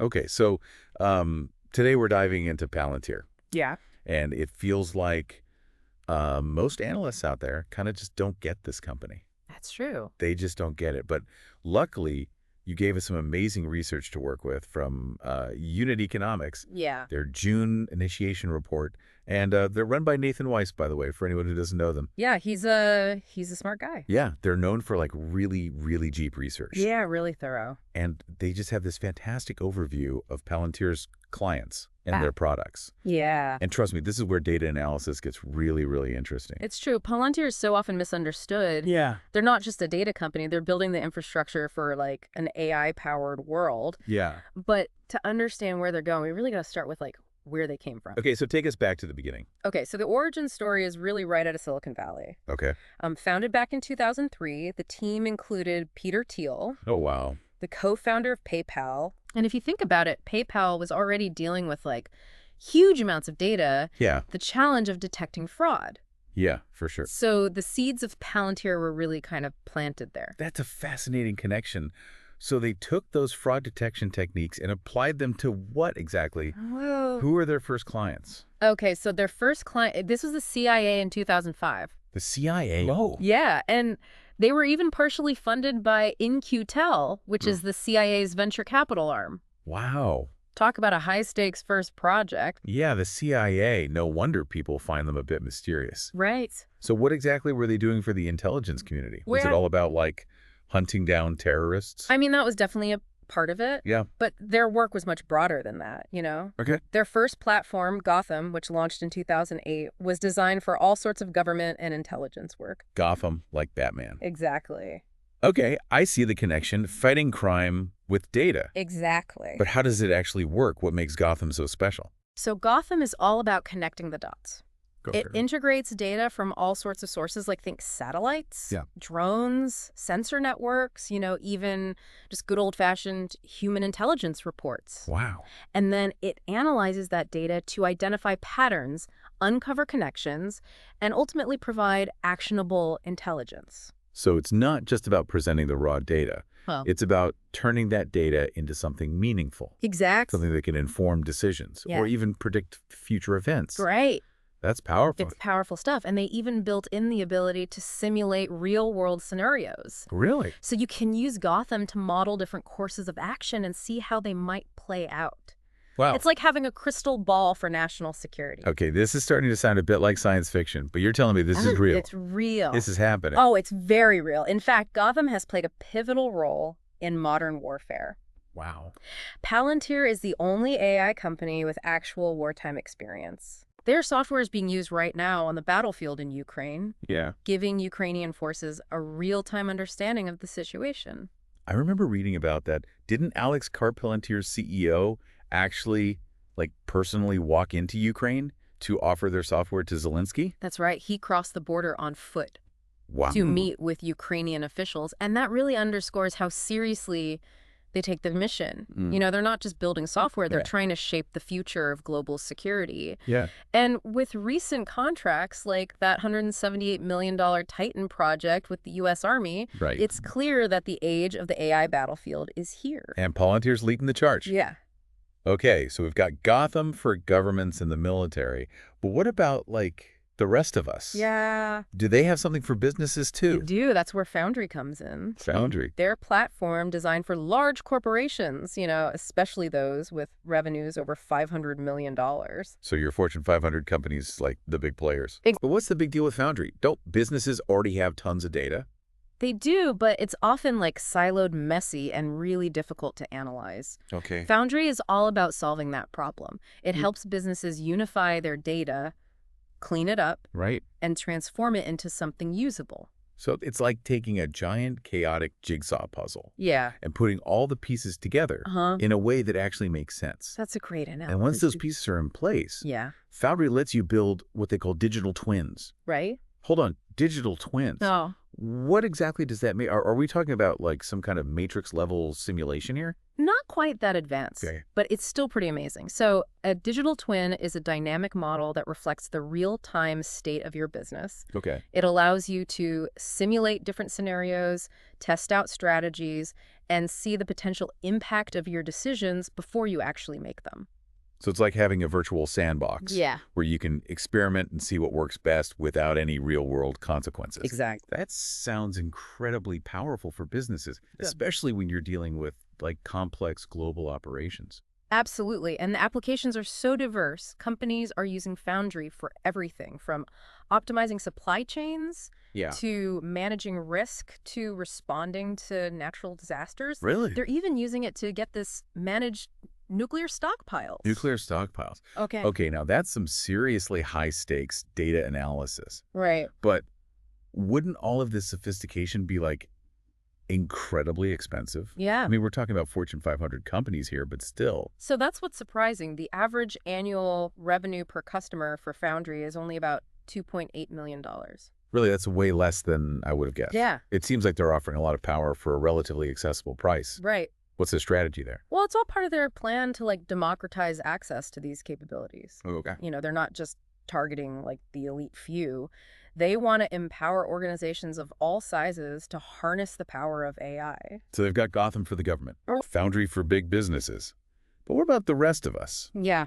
Okay, so today we're diving into Palantir, Yeah. and it feels like most analysts out there kind of just don't get this company. That's true. They just don't get it. But luckily, you gave us some amazing research to work with from Unit Economics, Yeah. their June Initiation Report, and they're run by Nathan Weiss, by the way, for anyone who doesn't know them. Yeah, he's a smart guy. Yeah, they're known for like really, really deep research. Yeah, really thorough. And they just have this fantastic overview of Palantir's clients and Ah. their products. Yeah. And trust me, this is where data analysis gets really, really interesting. It's true. Palantir is so often misunderstood. Yeah. They're not just a data company. They're building the infrastructure for like an AI-powered world. Yeah. But to understand where they're going, we really got to start with like where they came from. Okay, so take us back to the beginning. Okay, so the origin story is really right out of Silicon Valley. Okay. Founded back in 2003, the team included Peter Thiel, Oh, wow. the co-founder of PayPal. And if you think about it, PayPal was already dealing with like huge amounts of data, Yeah. the challenge of detecting fraud. Yeah, for sure. So the seeds of Palantir were really kind of planted there. That's a fascinating connection. So they took those fraud detection techniques and applied them to what exactly? Whoa. Who were their first clients? Okay, so their first client, this was the CIA in 2005. The CIA? Oh. Yeah, and they were even partially funded by In-Q-Tel, which is the CIA's venture capital arm. Wow. Talk about a high-stakes first project. Yeah, the CIA. No wonder people find them a bit mysterious. Right. So what exactly were they doing for the intelligence community? Was it Where- all about, like, hunting down terrorists? I mean, that was definitely a part of it. Yeah. But their work was much broader than that, you know? Okay. Their first platform, Gotham, which launched in 2008, was designed for all sorts of government and intelligence work. Gotham, like Batman. Exactly. Okay, I see the connection. Fighting crime with data. Exactly. But how does it actually work? What makes Gotham so special? So Gotham is all about connecting the dots. It integrates data from all sorts of sources, like think satellites, Yeah. drones, sensor networks, you know, even just good old-fashioned human intelligence reports. Wow. And then it analyzes that data to identify patterns, uncover connections, and ultimately provide actionable intelligence. So it's not just about presenting the raw data. Well, It's about turning that data into something meaningful, exactly. something that can inform decisions Yeah. or even predict future events. Great. That's powerful. It's powerful stuff. And they even built in the ability to simulate real-world scenarios. Really? So you can use Gotham to model different courses of action and see how they might play out. Wow. It's like having a crystal ball for national security. Okay, this is starting to sound a bit like science fiction, but you're telling me this is real. It's real. This is happening. Oh, it's very real. In fact, Gotham has played a pivotal role in modern warfare. Wow. Palantir is the only AI company with actual wartime experience. Their software is being used right now on the battlefield in Ukraine, Yeah. giving Ukrainian forces a real-time understanding of the situation. I remember reading about that. Didn't Alex Palantir's CEO actually, like, personally walk into Ukraine to offer their software to Zelensky? That's right. He crossed the border on foot Wow. to meet with Ukrainian officials, and that really underscores how seriously they take the mission. You know, they're not just building software, they're Yeah. trying to shape the future of global security. Yeah. And with recent contracts like that $178 million Titan project with the U.S. Army, Right. it's clear that the age of the AI battlefield is here. And Palantir's leading the charge. Yeah. Okay, so we've got Gotham for governments and the military. But what about, like, the rest of us? Yeah. Do they have something for businesses, They too? do. That's where Foundry comes in. Foundry. Their platform designed for large corporations, you know, especially those with revenues over $500 million. So your Fortune 500 companies, like the big players. Ex- But what's the big deal with Foundry? Don't businesses already have tons of data? They do, but it's often like siloed, messy, and really difficult to analyze. Okay. Foundry is all about solving that problem. It helps businesses unify their data, clean it up, Right. and transform it into something usable. So it's like taking a giant, chaotic jigsaw puzzle Yeah. and putting all the pieces together in a way that actually makes sense. That's a great analogy. And once those pieces are in place, Yeah. Foundry lets you build what they call digital twins. Right? Hold on, digital twins. Oh. What exactly does that mean? Are we talking about like some kind of matrix-level simulation here? Not quite that advanced, Okay. but it's still pretty amazing. So a digital twin is a dynamic model that reflects the real-time state of your business. Okay. It allows you to simulate different scenarios, test out strategies, and see the potential impact of your decisions before you actually make them. So it's like having a virtual sandbox Yeah, where you can experiment and see what works best without any real-world consequences. exactly. That sounds incredibly powerful for businesses, Good. especially when you're dealing with like complex global operations. Absolutely. And the applications are so diverse. Companies are using Foundry for everything from optimizing supply chains Yeah. to managing risk to responding to natural disasters. Really? They're even using it to get this managed nuclear stockpiles. Nuclear stockpiles. Okay. Okay, now that's some seriously high-stakes data analysis. Right. But wouldn't all of this sophistication be like incredibly expensive? Yeah. I mean, we're talking about Fortune 500 companies here, but still. So that's what's surprising. The average annual revenue per customer for Foundry is only about $2.8 million. Really, that's way less than I would have guessed. Yeah. It seems like they're offering a lot of power for a relatively accessible price. Right. What's the strategy there? Well, it's all part of their plan to democratize access to these capabilities. Oh, okay. They're not just targeting the elite few. They want to empower organizations of all sizes to harness the power of AI. So they've got Gotham for the government, Oh. Foundry for big businesses. But what about the rest of us? Yeah,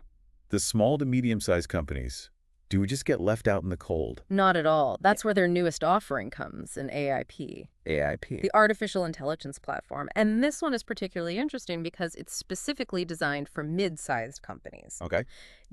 The small to medium-sized companies, do we just get left out in the cold? not at all. That's where their newest offering comes in AIP, AIP. the artificial intelligence platform. And this one is particularly interesting because it's specifically designed for mid-sized companies, Okay.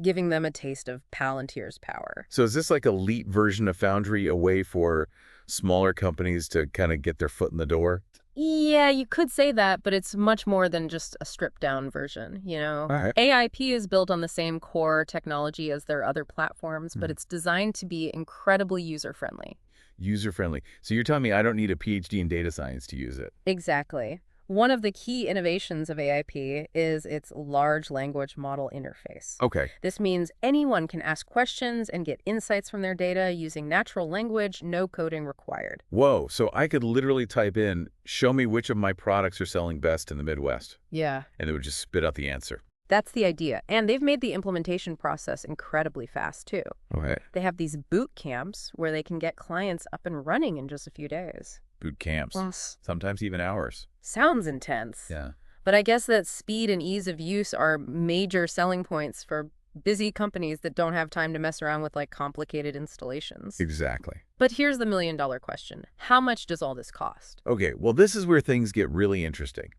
giving them a taste of Palantir's power. So is this like a elite version of Foundry, a way for smaller companies to kind of get their foot in the door? Yeah, you could say that, but it's much more than just a stripped-down version, All right. AIP is built on the same core technology as their other platforms, but Hmm. it's designed to be incredibly user-friendly. User-friendly. So you're telling me I don't need a PhD in data science to use it? Exactly. One of the key innovations of AIP is its large language model interface. Okay. This means anyone can ask questions and get insights from their data using natural language, no coding required. Whoa. So I could literally type in, show me which of my products are selling best in the Midwest, Yeah. and it would just spit out the answer. That's the idea. And they've made the implementation process incredibly fast, too. Okay. They have these boot camps where they can get clients up and running in just a few days. Boot camps. Yes. Sometimes even hours. Sounds intense. Yeah. But I guess that speed and ease of use are major selling points for busy companies that don't have time to mess around with complicated installations. Exactly. But here's the million-dollar question. How much does all this cost? Okay. Well, this is where things get really interesting.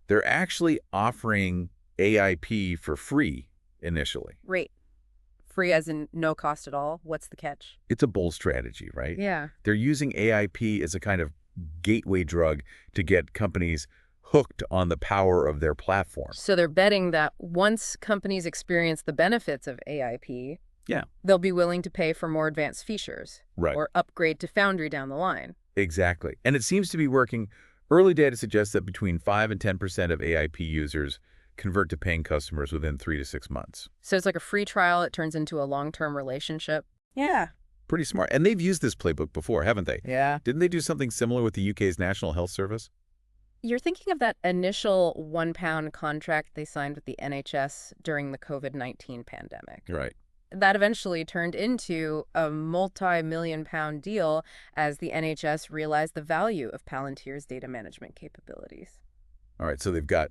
They're actually offering AIP for free initially. Rate. Free as in no cost at all? What's the catch? It's a bold strategy, right? Yeah. They're using AIP as a kind of gateway drug to get companies hooked on the power of their platform. So they're betting that once companies experience the benefits of AIP, Yeah. they'll be willing to pay for more advanced features Right. or upgrade to Foundry down the line. Exactly. And it seems to be working. Early data suggests that between 5 and 10% of AIP users convert to paying customers within 3 to 6 months. So it's like a free trial. It turns into a long-term relationship. Yeah. Pretty smart. And they've used this playbook before, haven't they? Yeah. Didn't they do something similar with the UK's National Health Service? You're thinking of that initial £1 contract they signed with the NHS during the COVID-19 pandemic. Right. That eventually turned into a multi-million-pound deal as the NHS realized the value of Palantir's data management capabilities. All right. So they've got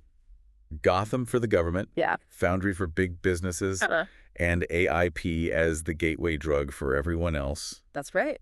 Gotham for the government, Yeah. Foundry for big businesses, and AIP as the gateway drug for everyone else. That's right.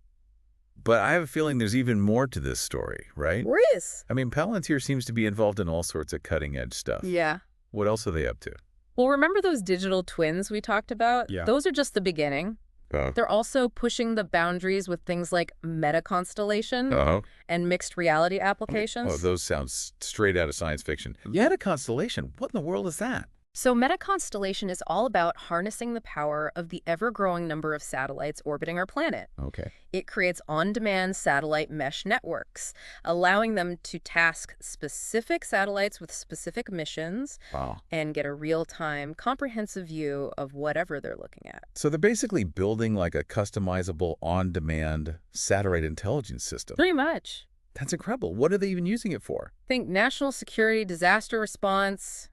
But I have a feeling there's even more to this story, right? Riz. I mean, Palantir seems to be involved in all sorts of cutting-edge stuff. Yeah. What else are they up to? Well, remember those digital twins we talked about? Yeah. Those are just the beginning. They're also pushing the boundaries with things like meta-constellation Oh, and mixed reality applications. oh, those sound straight out of science fiction. Yeah, a constellation. What in the world is that? So meta-constellation is all about harnessing the power of the ever-growing number of satellites orbiting our planet. Okay. It creates on-demand satellite mesh networks, allowing them to task specific satellites with specific missions Wow. and get a real-time, comprehensive view of whatever they're looking at. So they're basically building like a customizable on-demand satellite intelligence system. Pretty much. That's incredible. What are they even using it for? Think national security, disaster response.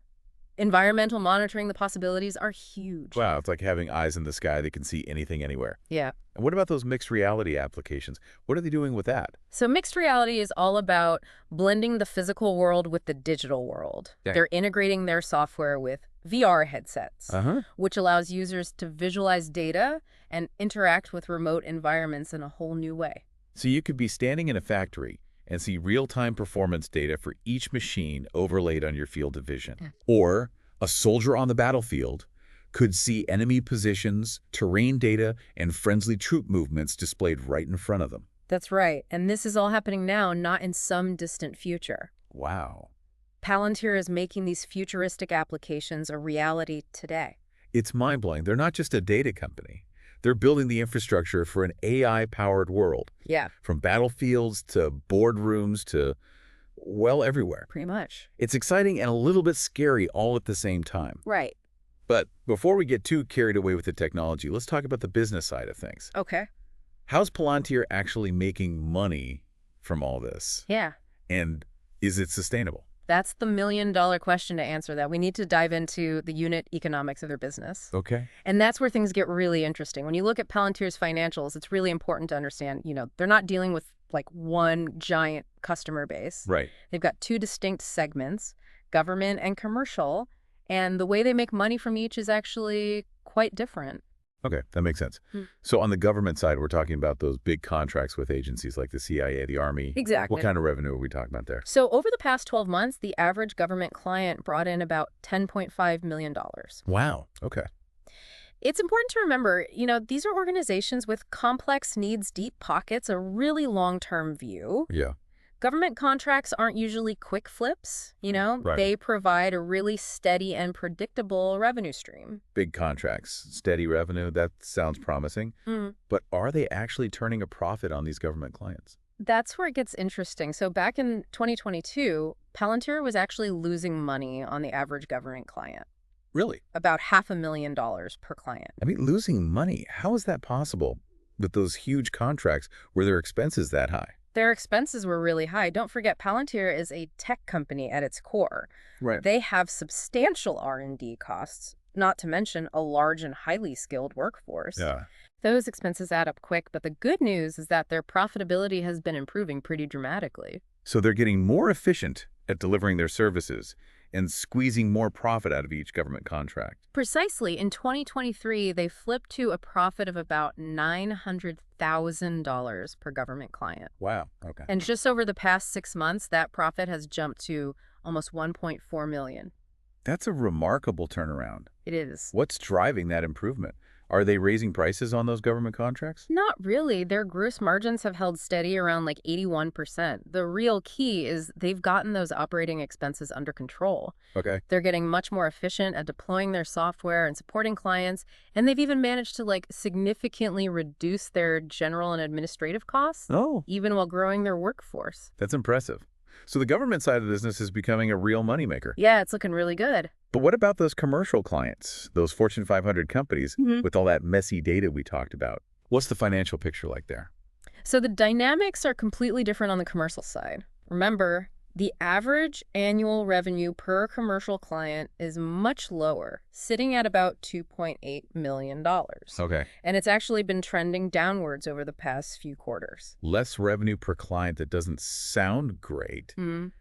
Environmental monitoring, the possibilities are huge. Wow, it's like having eyes in the sky that can see anything anywhere. Yeah. And what about those mixed reality applications? What are they doing with that? So mixed reality is all about blending the physical world with the digital world. Okay. They're integrating their software with VR headsets, Uh-huh. which allows users to visualize data and interact with remote environments in a whole new way. So you could be standing in a factory and see real-time performance data for each machine overlaid on your field of vision. Yeah. Or a soldier on the battlefield could see enemy positions, terrain data, and friendly troop movements displayed right in front of them. That's right. And this is all happening now, not in some distant future. Wow. Palantir is making these futuristic applications a reality today. It's mind-blowing. They're not just a data company. They're building the infrastructure for an AI-powered world, Yeah, from battlefields to boardrooms to, well, everywhere. pretty much. It's exciting and a little bit scary all at the same time. Right. But before we get too carried away with the technology, let's talk about the business side of things. Okay. How's Palantir actually making money from all this? Yeah. And is it sustainable? That's the million-dollar question to answer that. We need to dive into the unit economics of their business. Okay. And that's where things get really interesting. When you look at Palantir's financials, it's really important to understand, they're not dealing with like one giant customer base. Right. They've got two distinct segments, government and commercial, and the way they make money from each is actually quite different. Okay, that makes sense. Hmm. So on the government side, we're talking about those big contracts with agencies like the CIA, the Army. Exactly. What kind of revenue are we talking about there? So over the past 12 months, the average government client brought in about $10.5 million. Wow. Okay. It's important to remember, these are organizations with complex needs, deep pockets, a really long-term view. Yeah. Government contracts aren't usually quick flips, Right. They provide a really steady and predictable revenue stream. Big contracts, steady revenue, that sounds promising. Mm. But are they actually turning a profit on these government clients? That's where it gets interesting. So back in 2022, Palantir was actually losing money on the average government client, Really? about $500,000 per client. I mean, losing money, how is that possible with those huge contracts where their expenses that high? Their expenses were really high. Don't forget, Palantir is a tech company at its core. Right. They have substantial R&D costs, not to mention a large and highly skilled workforce. Yeah. Those expenses add up quick, but the good news is that their profitability has been improving pretty dramatically. So they're getting more efficient at delivering their services and squeezing more profit out of each government contract. Precisely. In 2023, they flipped to a profit of about $900,000 per government client. Wow. Okay. And just over the past 6 months, that profit has jumped to almost $1.4 million. That's a remarkable turnaround. It is. What's driving that improvement? Are they raising prices on those government contracts? Not really. Their gross margins have held steady around like 81%. The real key is they've gotten those operating expenses under control. Okay. They're getting much more efficient at deploying their software and supporting clients, and they've even managed to significantly reduce their general and administrative costs, Oh, even while growing their workforce. that's impressive. So the government side of the business is becoming a real moneymaker. Yeah, it's looking really good. But what about those commercial clients, those Fortune 500 companies with all that messy data we talked about? What's the financial picture like there? So the dynamics are completely different on the commercial side. Remember, the average annual revenue per commercial client is much lower, sitting at about $2.8 million. Okay. And it's actually been trending downwards over the past few quarters. Less revenue per client, that doesn't sound great. Mm.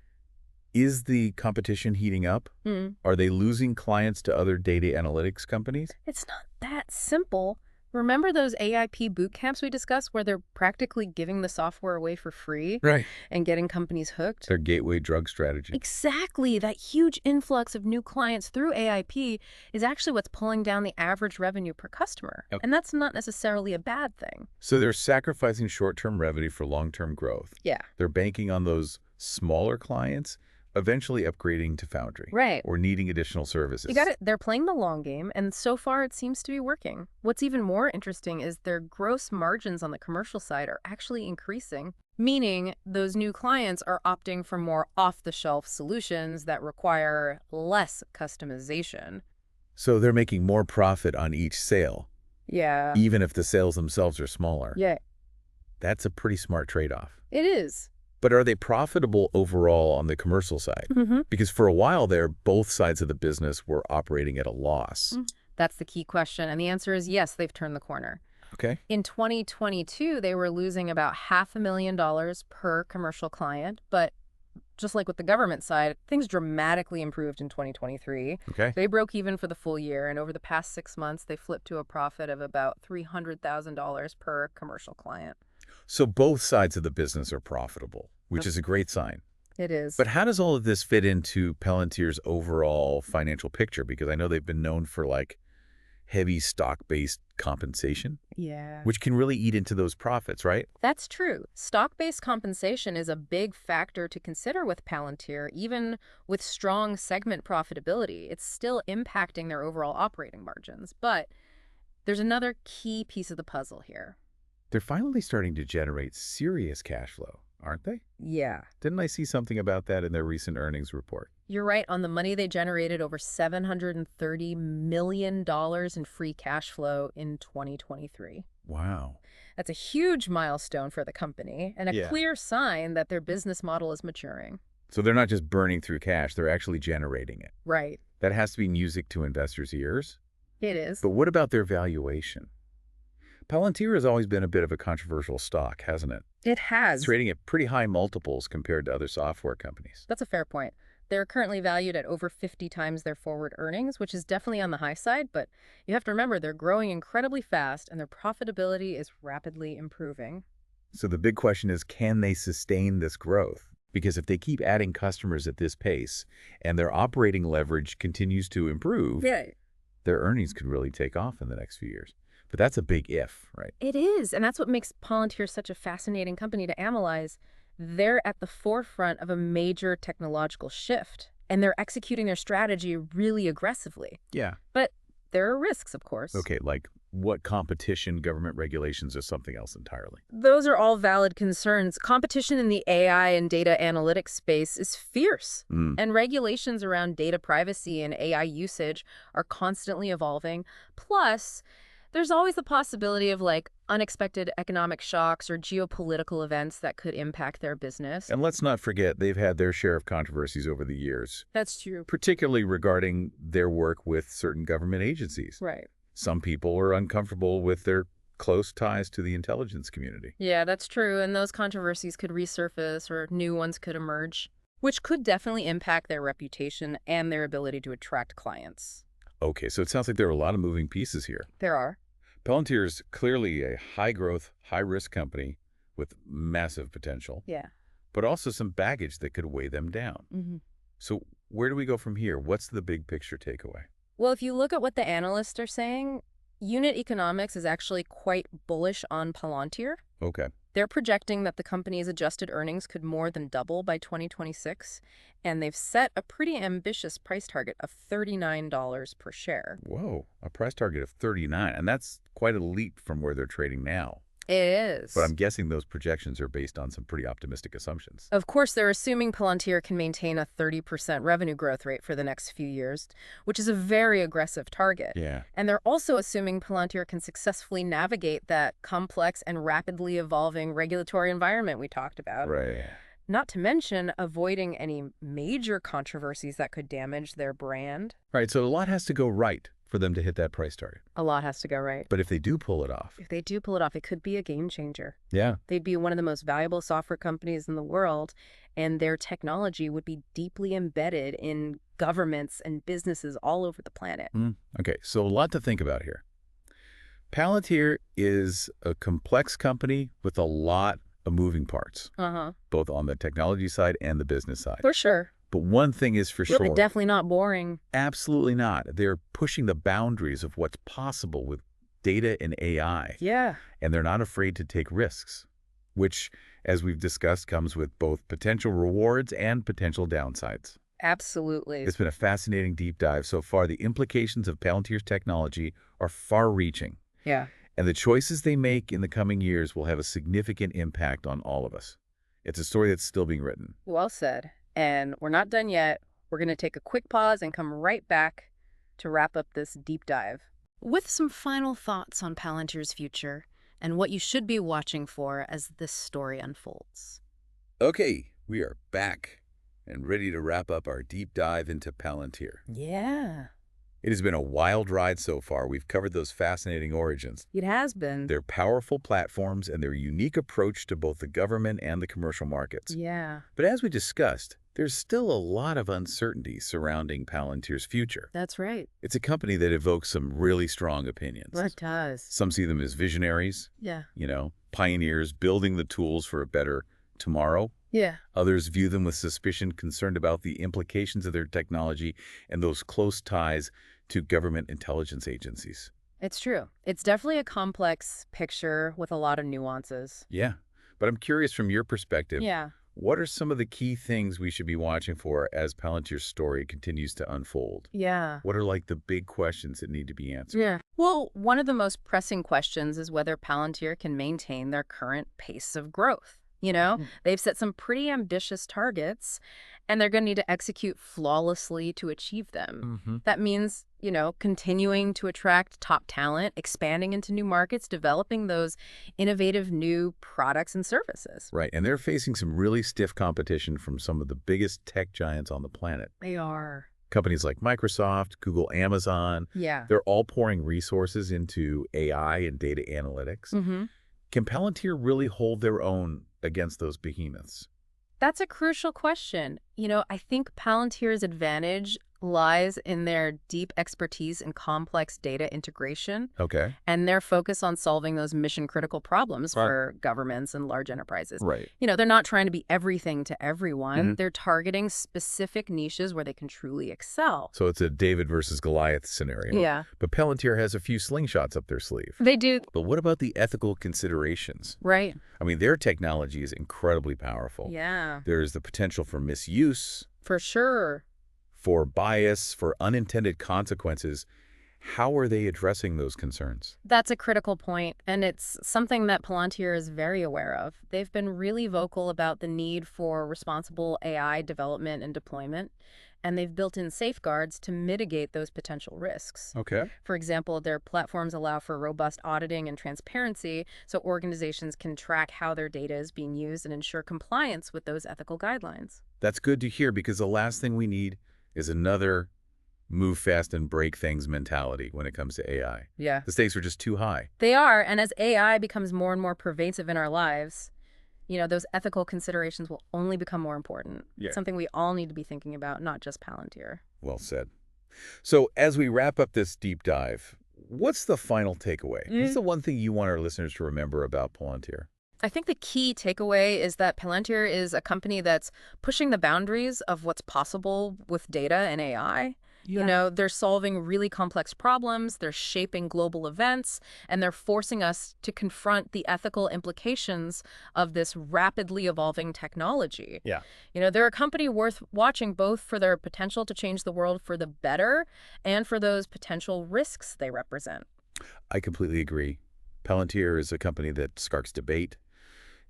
Is the competition heating up? Mm. Are they losing clients to other data analytics companies? It's not that simple. Remember those AIP boot camps we discussed where they're practically giving the software away for free Right. and getting companies hooked? Their gateway drug strategy. Exactly. That huge influx of new clients through AIP is actually what's pulling down the average revenue per customer. Okay. And that's not necessarily a bad thing. So they're sacrificing short-term revenue for long-term growth. Yeah. They're banking on those smaller clients eventually upgrading to Foundry. Right. Or needing additional services. You got it. They're playing the long game, and so far it seems to be working. What's even more interesting is their gross margins on the commercial side are actually increasing, meaning those new clients are opting for more off-the-shelf solutions that require less customization. So they're making more profit on each sale, Yeah. even if the sales themselves are smaller. Yeah, That's a pretty smart trade-off. it is. But are they profitable overall on the commercial side? Hmm. Because for a while there, both sides of the business were operating at a loss. That's the key question, and the answer is yes, they've turned the corner. Okay. In 2022, they were losing about $500,000 per commercial client, but just like with the government side, things dramatically improved in 2023. Okay. They broke even for the full year, and over the past 6 months, they flipped to a profit of about $300,000 per commercial client. So both sides of the business are profitable, which Of- is a great sign. It is. But how does all of this fit into Palantir's overall financial picture? Because I know they've been known for like heavy stock-based compensation, Yeah. which can really eat into those profits, right? That's true. Stock-based compensation is a big factor to consider with Palantir. Even with strong segment profitability, it's still impacting their overall operating margins. But there's another key piece of the puzzle here. They're finally starting to generate serious cash flow, aren't they? Yeah. Didn't I see something about that in their recent earnings report? You're right. On the money, they generated over $730 million in free cash flow in 2023. Wow. That's a huge milestone for the company and a Yeah. clear sign that their business model is maturing. So they're not just burning through cash, they're actually generating it. Right. That has to be music to investors' ears. It is. But what about their valuation? Palantir has always been a bit of a controversial stock, hasn't it? It It's has. trading at pretty high multiples compared to other software companies. That's a fair point. They're currently valued at over 50 times their forward earnings, which is definitely on the high side, but you have to remember they're growing incredibly fast and their profitability is rapidly improving. So the big question is, can they sustain this growth? Because if they keep adding customers at this pace and their operating leverage continues to improve, Yeah. their earnings could really take off in the next few years. But that's a big if, right? It is, and that's what makes Palantir such a fascinating company to analyze. They're at the forefront of a major technological shift, and they're executing their strategy really aggressively. Yeah. But there are risks, of course. Okay, like what competition, government regulations, or something else entirely? Those are all valid concerns. Competition in the AI and data analytics space is fierce, and regulations around data privacy and AI usage are constantly evolving. Plus, there's always the possibility of unexpected economic shocks or geopolitical events that could impact their business. And let's not forget, they've had their share of controversies over the years, That's true. particularly regarding their work with certain government agencies. Right. Some people are uncomfortable with their close ties to the intelligence community. Yeah, that's true. And those controversies could resurface or new ones could emerge, which could definitely impact their reputation and their ability to attract clients. Okay, so it sounds like there are a lot of moving pieces here. There are. Palantir is clearly a high-growth, high-risk company with massive potential, Yeah. but also some baggage that could weigh them down. Mm-hmm. So where do we go from here? What's the big picture takeaway? Well, if you look at what the analysts are saying, unit economics is actually quite bullish on Palantir. Okay. They're projecting that the company's adjusted earnings could more than double by 2026, and they've set a pretty ambitious price target of $39 per share. Whoa, a price target of 39, and that's quite a leap from where they're trading now. It is. But I'm guessing those projections are based on some pretty optimistic assumptions. Of course, they're assuming Palantir can maintain a 30% revenue growth rate for the next few years, which is a very aggressive target. Yeah. And they're also assuming Palantir can successfully navigate that complex and rapidly evolving regulatory environment we talked about. Right. Not to mention avoiding any major controversies that could damage their brand. Right, so a lot has to go right for them to hit that price target. A lot has to go right. But if they do pull it off, If they do pull it off, it could be a game changer. yeah. They'd be one of the most valuable software companies in the world, and their technology would be deeply embedded in governments and businesses all over the planet. Okay, so a lot to think about here. Palantir is a complex company with a lot of moving parts, Uh-huh. both on the technology side and the business side. For sure. But one thing is for Really sure, definitely not boring. absolutely not. They're pushing the boundaries of what's possible with data and AI, Yeah. and they're not afraid to take risks, which, as we've discussed, comes with both potential rewards and potential downsides. Absolutely. It's been a fascinating deep dive so far. The implications of Palantir's technology are far-reaching, Yeah. and the choices they make in the coming years will have a significant impact on all of us. It's a story that's still being written. Well said. And we're not done yet. We're going to take a quick pause and come right back to wrap up this deep dive. With some final thoughts on Palantir's future and what you should be watching for as this story unfolds. Okay, we are back and ready to wrap up our deep dive into Palantir. Yeah, It has been a wild ride so far. We've covered those fascinating origins, it has been. their powerful platforms, and their unique approach to both the government and the commercial markets. Yeah, But as we discussed, there's still a lot of uncertainty surrounding Palantir's future. that's right. It's a company that evokes some really strong opinions. It does. Some see them as visionaries, Yeah. pioneers building the tools for a better tomorrow. Yeah. Others view them with suspicion, concerned about the implications of their technology and those close ties to government intelligence agencies. It's true. It's definitely a complex picture with a lot of nuances. Yeah, but I'm curious from your perspective, Yeah. what are some of the key things we should be watching for as Palantir's story continues to unfold? Yeah. What are like the big questions that need to be answered? Yeah. Well, one of the most pressing questions is whether Palantir can maintain their current pace of growth. They've set some pretty ambitious targets, and they're going to need to execute flawlessly to achieve them. Mm-hmm. That means, continuing to attract top talent, expanding into new markets, developing those innovative new products and services. Right, and they're facing some really stiff competition from some of the biggest tech giants on the planet. They are. Companies like Microsoft, Google, Amazon, Yeah. they're all pouring resources into AI and data analytics. Mm-hmm. Can Palantir really hold their own against those behemoths? That's a crucial question. I think Palantir's advantage lies in their deep expertise in complex data integration Okay. and their focus on solving those mission-critical problems Right. for governments and large enterprises. Right. They're not trying to be everything to everyone. Mhm. They're targeting specific niches where they can truly excel. So it's a David versus Goliath scenario. Yeah, But Palantir has a few slingshots up their sleeve. they do. But what about the ethical considerations? Right. I mean, their technology is incredibly powerful. Yeah, There is the potential for misuse, for sure. for bias, for unintended consequences. How are they addressing those concerns? That's a critical point, and it's something that Palantir is very aware of. They've been really vocal about the need for responsible AI development and deployment, and they've built in safeguards to mitigate those potential risks. Okay. For example, their platforms allow for robust auditing and transparency so organizations can track how their data is being used and ensure compliance with those ethical guidelines. That's good to hear because the last thing we need is another move fast and break things mentality when it comes to AI. Yeah. The stakes are just too high. They are, and as AI becomes more and more pervasive in our lives, those ethical considerations will only become more important. Yeah. It's something we all need to be thinking about, not just Palantir. Well said. So as we wrap up this deep dive, what's the final takeaway? What's the one thing you want our listeners to remember about Palantir? I think the key takeaway is that Palantir is a company that's pushing the boundaries of what's possible with data and AI. They're solving really complex problems, they're shaping global events, and they're forcing us to confront the ethical implications of this rapidly evolving technology. Yeah. They're a company worth watching both for their potential to change the world for the better and for those potential risks they represent. I completely agree. Palantir is a company that sparks debate,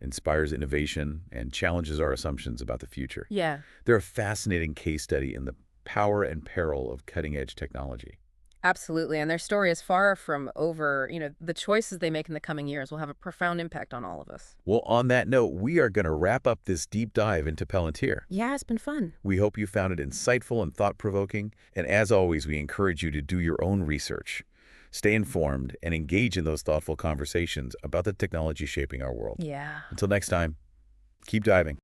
inspires innovation, and challenges our assumptions about the future. Yeah. They're a fascinating case study in the power and peril of cutting-edge technology. Absolutely. And their story is far from over. The choices they make in the coming years will have a profound impact on all of us. Well, on that note, we are going to wrap up this deep dive into Palantir. Yeah, it's been fun. We hope you found it insightful and thought-provoking. And as always, we encourage you to do your own research, stay informed, and engage in those thoughtful conversations about the technology shaping our world. Yeah. Until next time, keep diving.